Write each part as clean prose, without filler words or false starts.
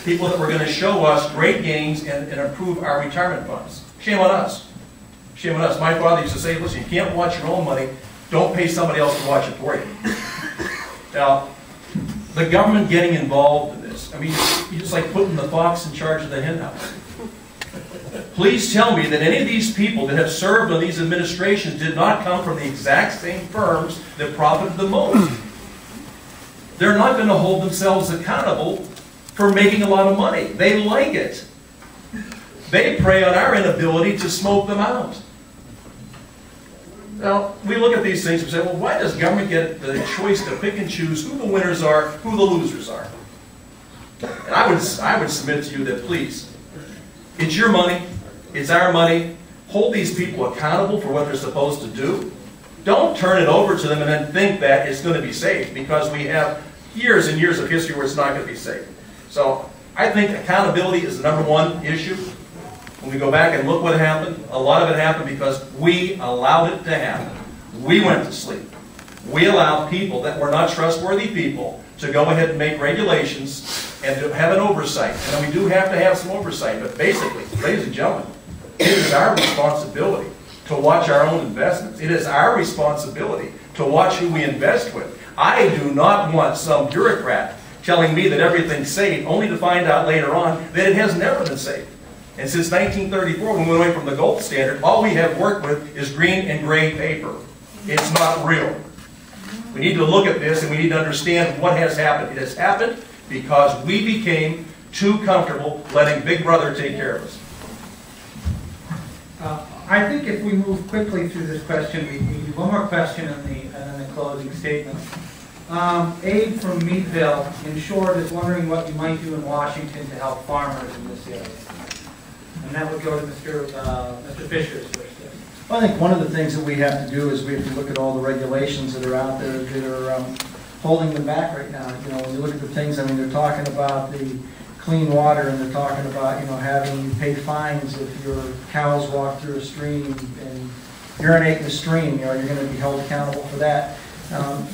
people that were going to show us great gains and improve our retirement funds. Shame on us. Shame on us. My father used to say, listen, you can't watch your own money. Don't pay somebody else to watch it for you. Now, the government getting involved in this, I mean, you're just like putting the fox in charge of the hen house. Please tell me that any of these people that have served on these administrations did not come from the exact same firms that profited the most. They're not going to hold themselves accountable for making a lot of money. They like it. They prey on our inability to smoke them out. Now, we look at these things and say, well, why does government get the choice to pick and choose who the winners are, who the losers are? And I would submit to you that, please, it's your money, it's our money. Hold these people accountable for what they're supposed to do. Don't turn it over to them and then think that it's going to be safe, because we have years and years of history where it's not going to be safe. So I think accountability is the #1 issue. When we go back and look what happened, a lot of it happened because we allowed it to happen. We went to sleep. We allowed people that were not trustworthy people to go ahead and make regulations and to have an oversight. And we do have to have some oversight, but basically, ladies and gentlemen, it is our responsibility to watch our own investments. It is our responsibility to watch who we invest with. I do not want some bureaucrat telling me that everything's safe, only to find out later on that it has never been safe. And since 1934, when we went away from the gold standard, all we have worked with is green and gray paper. It's not real. We need to look at this and we need to understand what has happened. It has happened because we became too comfortable letting Big Brother take care of us. I think if we move quickly through this question, we do one more question and then the closing statement. Abe from Meadville, in short, is wondering what you might do in Washington to help farmers in this area. And that would go to Mr. Fisher's first. Well, I think one of the things that we have to do is we have to look at all the regulations that are out there that are holding them back right now. You know, when you look at the things, I mean, they're talking about the clean water, and they're talking about, you know, having you pay fines if your cows walk through a stream and urinate in the stream. You know, you're going to be held accountable for that.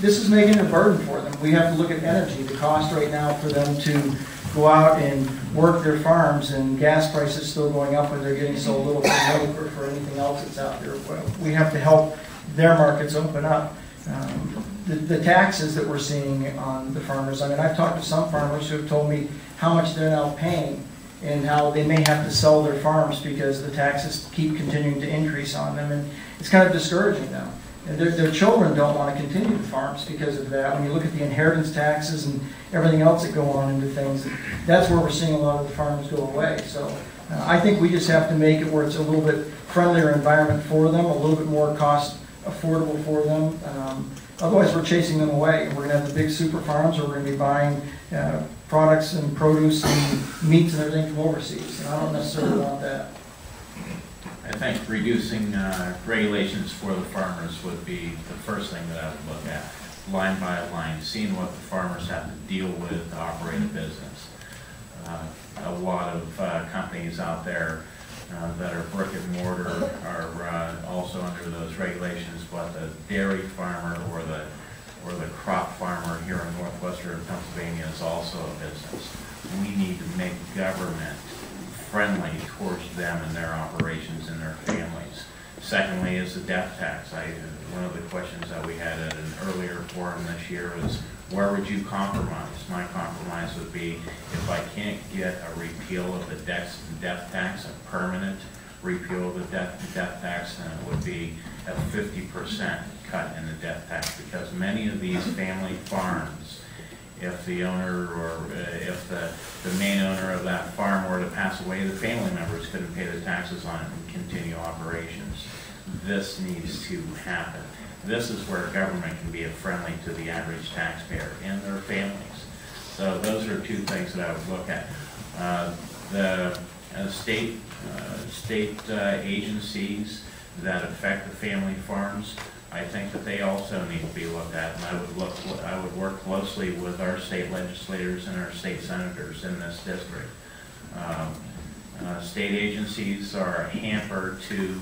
This is making it a burden for them. We have to look at energy. The cost right now for them to go out and work their farms, and gas prices still going up when they're getting so little for milk or for anything else that's out there. Well, we have to help their markets open up. The taxes that we're seeing on the farmers, I mean, I've talked to some farmers who have told me how much they're now paying and how they may have to sell their farms because the taxes keep continuing to increase on them, and it's kind of discouraging them. And their children don't want to continue the farms because of that. When you look at the inheritance taxes and everything else that go on into things, that's where we're seeing a lot of the farms go away. So I think we just have to make it where it's a little bit friendlier environment for them, a little bit more cost affordable for them. Otherwise, we're chasing them away. We're going to have the big super farms, or we're going to be buying products and produce and meats and everything from overseas. And I don't necessarily want that. I think reducing regulations for the farmers would be the first thing that I would look at, line by line, seeing what the farmers have to deal with to operate a business. A lot of companies out there that are brick and mortar are also under those regulations, but the dairy farmer or the crop farmer here in northwestern Pennsylvania is also a business. We need to make government friendly towards them and their operations and their families. Secondly is the death tax. One of the questions that we had at an earlier forum this year was, where would you compromise? My compromise would be, if I can't get a repeal of the death tax, a permanent repeal of the death tax, then it would be a 50% cut in the death tax, because many of these family farms, if the owner or if the main owner of that farm were to pass away, the family members couldn't pay the taxes on it and continue operations. This needs to happen. This is where government can be friendly to the average taxpayer and their families. So those are two things that I would look at. The state agencies that affect the family farms, I think that they also need to be looked at, and I would work closely with our state legislators and our state senators in this district. State agencies are a hamper to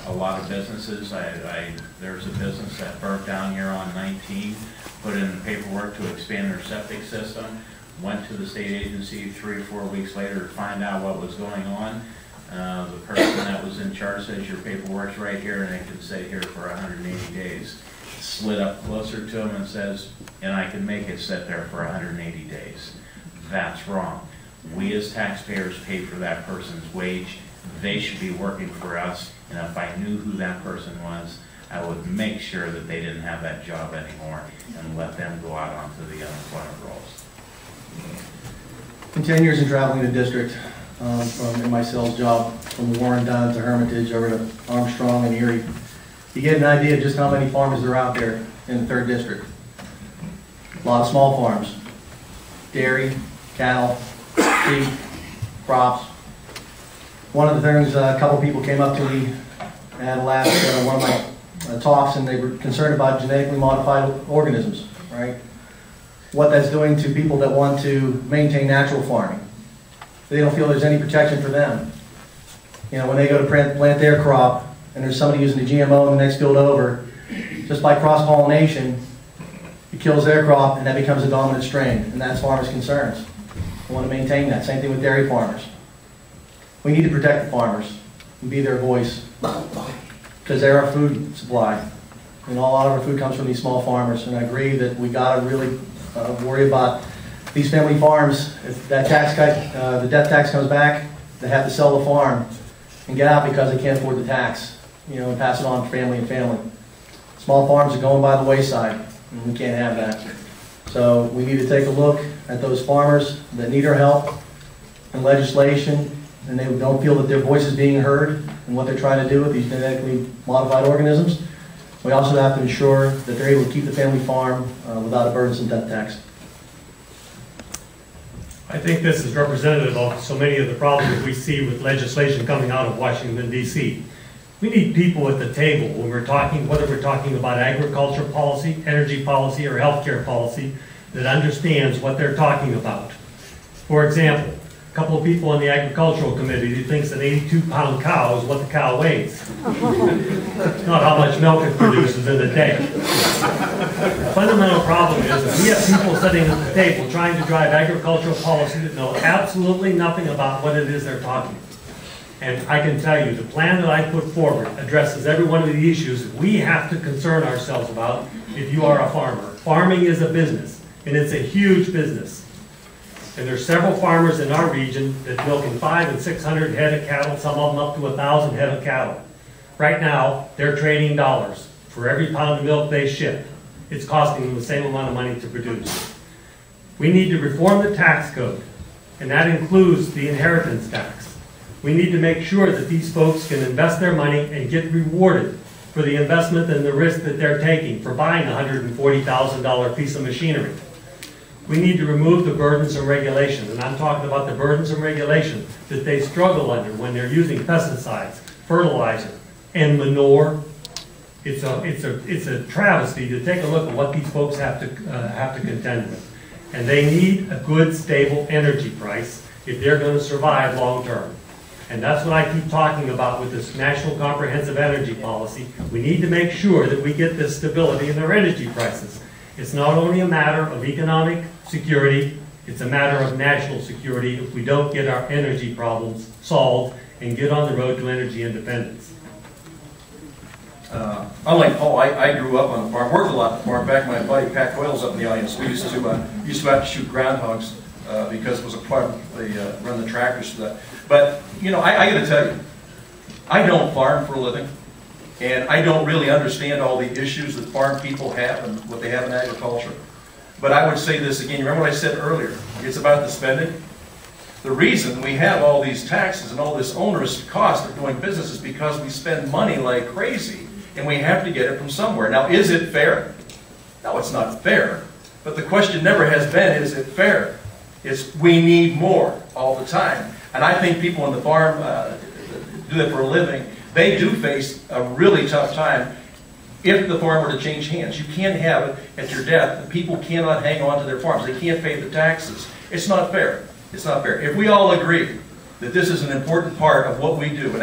a lot of businesses. There's a business that burnt down here on 19, put in the paperwork to expand their septic system. went to the state agency 3 or 4 weeks later to find out what was going on. The person that was in charge says, your paperwork's right here and it can stay here for 180 days. Slid up closer to him and says, and I can make it sit there for 180 days. That's wrong. We as taxpayers pay for that person's wage. They should be working for us, and if I knew who that person was, I would make sure that they didn't have that job anymore and let them go out onto the unemployment rolls. In 10 years in traveling the district, in my sales job, from Warren down to Hermitage over to Armstrong and Erie, you get an idea of just how many farmers are out there in the 3rd district. A lot of small farms, dairy, cattle, sheep, crops. One of the things, a couple people came up to me at last one of my talks, and they were concerned about genetically modified organisms, right? What that's doing to people that want to maintain natural farming. They don't feel there's any protection for them. You know, when they go to plant their crop, and there's somebody using the GMO in the next field over, just by cross-pollination, it kills their crop, and that becomes a dominant strain, and that's farmers' concerns. We want to maintain that. Same thing with dairy farmers. We need to protect the farmers and be their voice, because they're our food supply. And a lot of our food comes from these small farmers, and I agree that we got to really worry about these family farms. If that tax cut, the death tax comes back, they have to sell the farm and get out because they can't afford the tax, you know, and pass it on to family and family. Small farms are going by the wayside, and we can't have that. So we need to take a look at those farmers that need our help and legislation, and they don't feel that their voice is being heard and what they're trying to do with these genetically modified organisms. We also have to ensure that they're able to keep the family farm without a burdensome death tax. I think this is representative of so many of the problems we see with legislation coming out of Washington, D.C. We need people at the table when we're talking, whether we're talking about agriculture policy, energy policy, or healthcare policy, that understands what they're talking about. For example, a couple of people on the agricultural committee who thinks an 82-pound cow is what the cow weighs. It's not how much milk it produces in a day. The fundamental problem is that we have people sitting at the table trying to drive agricultural policy that know absolutely nothing about what it is they're talking about. And I can tell you, the plan that I put forward addresses every one of the issues that we have to concern ourselves about if you are a farmer. Farming is a business, and it's a huge business. And there's several farmers in our region that milk 500 and 600 head of cattle, some of them up to 1,000 head of cattle. Right now, they're trading dollars. For every pound of milk they ship, it's costing them the same amount of money to produce. We need to reform the tax code, and that includes the inheritance tax. We need to make sure that these folks can invest their money and get rewarded for the investment and the risk that they're taking for buying a $140,000 piece of machinery. We need to remove the burdens and regulations, and I'm talking about the burdens and regulations that they struggle under when they're using pesticides, fertilizer, and manure. It's a travesty to take a look at what these folks have to contend with. And they need a good, stable energy price if they're going to survive long term. And that's what I keep talking about with this National Comprehensive Energy Policy. We need to make sure that we get this stability in their energy prices. It's not only a matter of economic security, it's a matter of national security if we don't get our energy problems solved and get on the road to energy independence. Unlike Paul, I grew up on a farm, worked a lot on the farm. Back my buddy Pat Coyle's up in the audience. We used to have to shoot groundhogs because it was a part of the run the tractors for that. But you know, I got to tell you, I don't farm for a living, and I don't really understand all the issues that farm people have and what they have in agriculture. But I would say this again. Remember what I said earlier? It's about the spending. The reason we have all these taxes and all this onerous cost of doing business is because we spend money like crazy, and we have to get it from somewhere. Now, is it fair? No, it's not fair. But the question never has been, is it fair? It's we need more all the time. And I think people on the farm do it for a living. They do face a really tough time if the farm were to change hands. You can't have it at your death. The people cannot hang on to their farms. They can't pay the taxes. It's not fair. It's not fair. If we all agree that this is an important part of what we do,